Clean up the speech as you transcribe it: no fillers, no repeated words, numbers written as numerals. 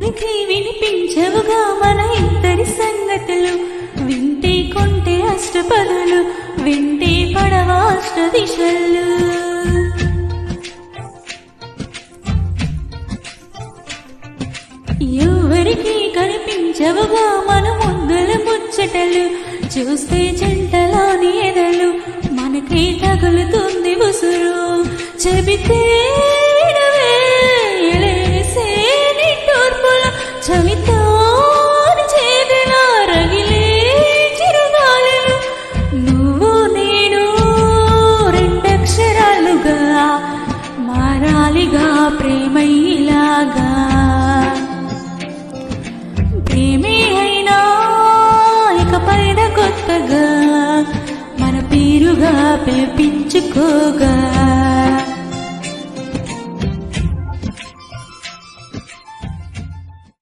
వినిపించవుగా మన ఇద్దరి సంగతులు, వింటే కొంటే అష్టపదులు, వింటే పడవ అష్ట దిశలు. ఎవరికి కనిపించవుగా మన ముద్దుల ముచ్చటలు, చూస్తే జంటలాని ఎదలు మనకే తగులుతుంది ఉసురు. చెబితే చవితాను చేదిలా రగిలే చిరుగాలులు, నువ్వు నేను రెండక్షరాలుగా మారాలిగా ప్రేమయ్యేలాగా. ప్రేమే అయినా ఇకపైన కొత్తగా మన పేరుగా పిలిపించుకోగా.